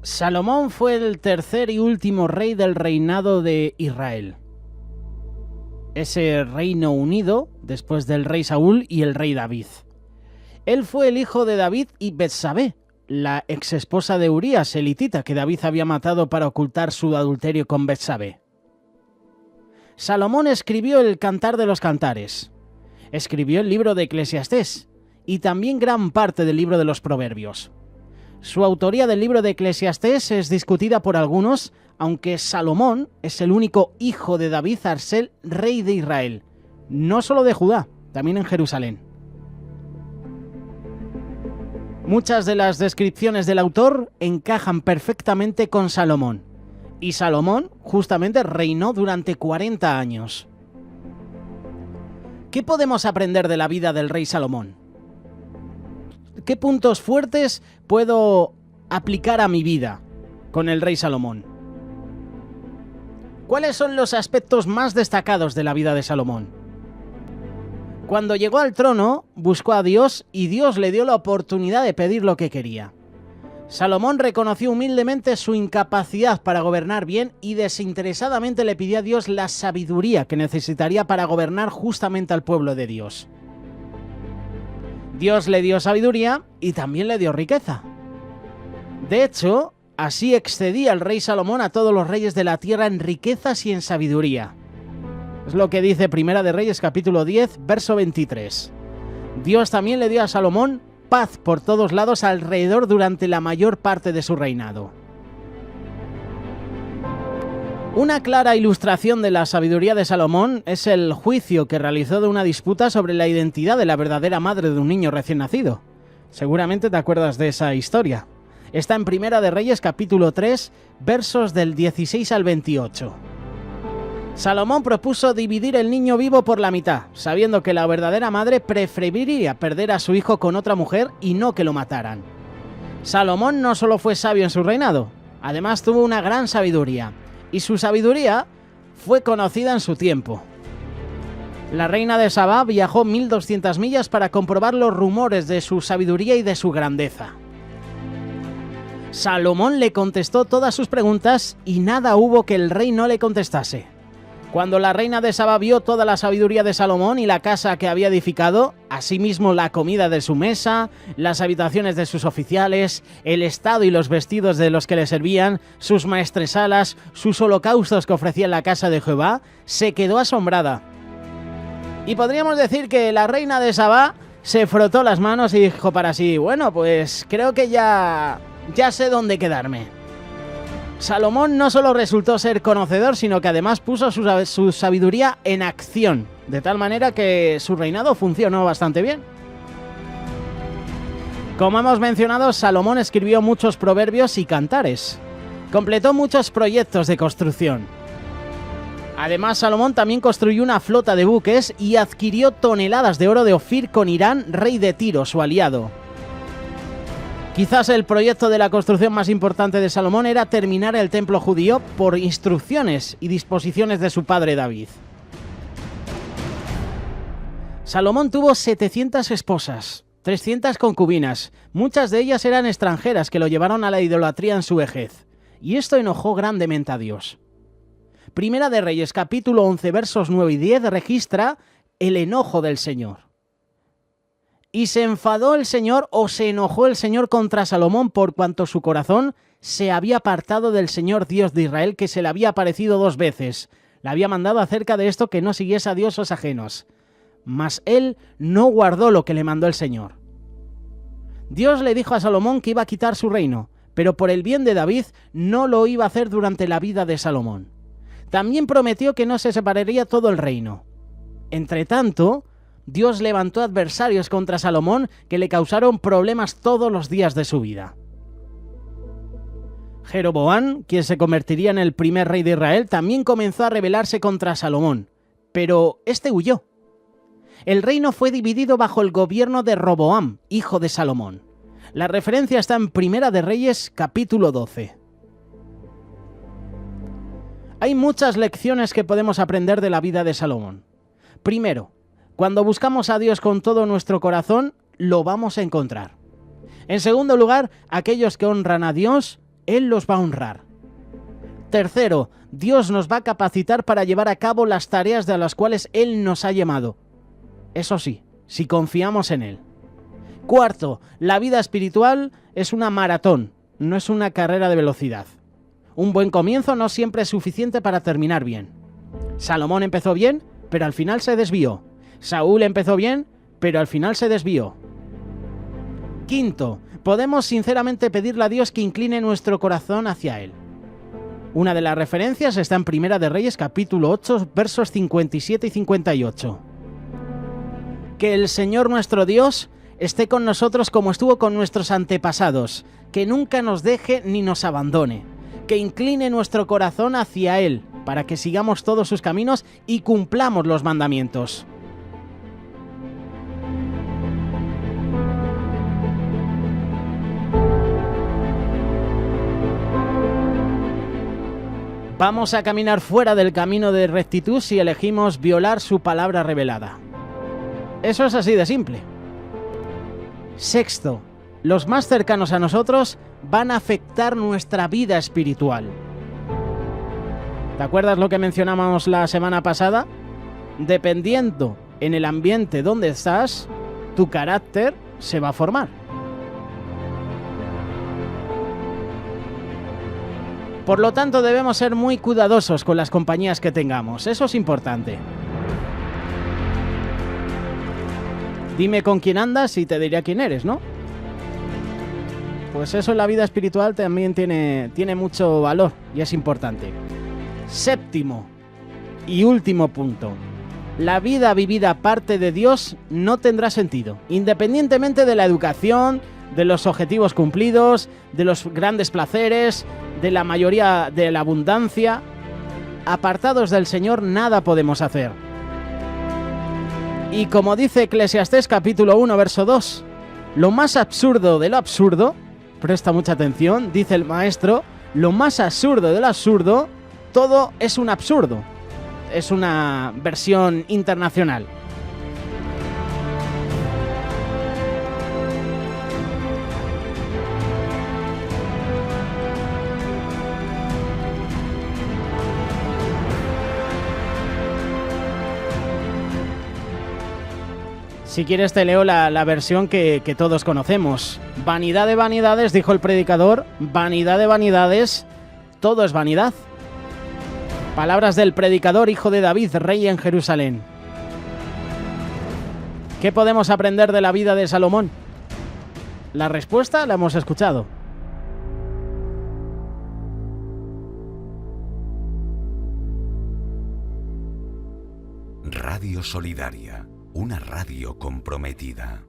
Salomón fue el tercer y último rey del reinado de Israel. Ese reino unido después del rey Saúl y el rey David. Él fue el hijo de David y Betsabé, la exesposa de Urías, elitita, que David había matado para ocultar su adulterio con Betsabé. Salomón escribió el Cantar de los Cantares, escribió el libro de Eclesiastés y también gran parte del libro de los Proverbios. Su autoría del libro de Eclesiastés es discutida por algunos, aunque Salomón es el único hijo de David al ser rey de Israel, no solo de Judá, también en Jerusalén. Muchas de las descripciones del autor encajan perfectamente con Salomón, y Salomón justamente reinó durante 40 años. ¿Qué podemos aprender de la vida del rey Salomón? ¿Qué puntos fuertes puedo aplicar a mi vida con el rey Salomón? ¿Cuáles son los aspectos más destacados de la vida de Salomón? Cuando llegó al trono, buscó a Dios y Dios le dio la oportunidad de pedir lo que quería. Salomón reconoció humildemente su incapacidad para gobernar bien y desinteresadamente le pidió a Dios la sabiduría que necesitaría para gobernar justamente al pueblo de Dios. Dios le dio sabiduría y también le dio riqueza. De hecho, así excedía el rey Salomón a todos los reyes de la tierra en riquezas y en sabiduría. Es lo que dice Primera de Reyes capítulo 10, verso 23. Dios también le dio a Salomón paz por todos lados alrededor durante la mayor parte de su reinado. Una clara ilustración de la sabiduría de Salomón es el juicio que realizó de una disputa sobre la identidad de la verdadera madre de un niño recién nacido. Seguramente te acuerdas de esa historia. Está en Primera de Reyes capítulo 3, versos del 16 al 28. Salomón propuso dividir el niño vivo por la mitad, sabiendo que la verdadera madre preferiría perder a su hijo con otra mujer y no que lo mataran. Salomón no solo fue sabio en su reinado, además tuvo una gran sabiduría. Y su sabiduría fue conocida en su tiempo. La reina de Sabá viajó 1200 millas para comprobar los rumores de su sabiduría y de su grandeza. Salomón le contestó todas sus preguntas y nada hubo que el rey no le contestase. Cuando la reina de Sabá vio toda la sabiduría de Salomón y la casa que había edificado, asimismo la comida de su mesa, las habitaciones de sus oficiales, el estado y los vestidos de los que le servían, sus maestresalas, sus holocaustos que ofrecía en la casa de Jehová, se quedó asombrada. Y podríamos decir que la reina de Sabá se frotó las manos y dijo para sí, bueno, pues creo que ya sé dónde quedarme. Salomón no solo resultó ser conocedor, sino que además puso su sabiduría en acción, de tal manera que su reinado funcionó bastante bien. Como hemos mencionado, Salomón escribió muchos proverbios y cantares. Completó muchos proyectos de construcción. Además, Salomón también construyó una flota de buques y adquirió toneladas de oro de Ofir con Irán, rey de Tiro, su aliado. Quizás el proyecto de la construcción más importante de Salomón era terminar el templo judío por instrucciones y disposiciones de su padre David. Salomón tuvo 700 esposas, 300 concubinas, muchas de ellas eran extranjeras que lo llevaron a la idolatría en su vejez, y esto enojó grandemente a Dios. Primera de Reyes capítulo 11 versos 9 y 10 registra el enojo del Señor. Y se enfadó el Señor o se enojó el Señor contra Salomón por cuanto su corazón se había apartado del Señor Dios de Israel, que se le había aparecido 2 veces. Le había mandado acerca de esto que no siguiese a dioses ajenos. Mas él no guardó lo que le mandó el Señor. Dios le dijo a Salomón que iba a quitar su reino, pero por el bien de David no lo iba a hacer durante la vida de Salomón. También prometió que no se separaría todo el reino. Entretanto, Dios levantó adversarios contra Salomón que le causaron problemas todos los días de su vida. Jeroboam, quien se convertiría en el primer rey de Israel, también comenzó a rebelarse contra Salomón, pero este huyó. El reino fue dividido bajo el gobierno de Roboam, hijo de Salomón. La referencia está en Primera de Reyes, capítulo 12. Hay muchas lecciones que podemos aprender de la vida de Salomón. Primero, cuando buscamos a Dios con todo nuestro corazón, lo vamos a encontrar. En segundo lugar, aquellos que honran a Dios Él los va a honrar. Tercero, Dios nos va a capacitar para llevar a cabo las tareas de las cuales Él nos ha llamado. Eso sí, si confiamos en Él. Cuarto, la vida espiritual es una maratón, no es una carrera de velocidad. Un buen comienzo no siempre es suficiente para terminar bien. Salomón empezó bien, pero al final se desvió. Saúl empezó bien, pero al final se desvió. Quinto, podemos sinceramente pedirle a Dios que incline nuestro corazón hacia Él. Una de las referencias está en Primera de Reyes, capítulo 8, versos 57 y 58. Que el Señor nuestro Dios esté con nosotros como estuvo con nuestros antepasados, que nunca nos deje ni nos abandone, que incline nuestro corazón hacia Él, para que sigamos todos sus caminos y cumplamos los mandamientos. Vamos a caminar fuera del camino de rectitud si elegimos violar su palabra revelada. Eso es así de simple. Sexto, los más cercanos a nosotros van a afectar nuestra vida espiritual. ¿Te acuerdas lo que mencionábamos la semana pasada? Dependiendo en el ambiente donde estás, tu carácter se va a formar. Por lo tanto, debemos ser muy cuidadosos con las compañías que tengamos. Eso es importante. Dime con quién andas y te diré quién eres, ¿no? Pues eso en la vida espiritual también tiene mucho valor y es importante. Séptimo y último punto. La vida vivida aparte de Dios no tendrá sentido, independientemente de la educación, de los objetivos cumplidos, de los grandes placeres, de la mayoría de la abundancia. Apartados del Señor nada podemos hacer. Y como dice Eclesiastés capítulo 1, verso 2, lo más absurdo de lo absurdo, presta mucha atención, dice el maestro, lo más absurdo de lo absurdo, todo es un absurdo. Es una versión internacional. Si quieres te leo la versión que todos conocemos. Vanidad de vanidades, dijo el predicador, vanidad de vanidades, todo es vanidad. Palabras del predicador, hijo de David, rey en Jerusalén. ¿Qué podemos aprender de la vida de Salomón? La respuesta la hemos escuchado. Radio Solidaria, una radio comprometida.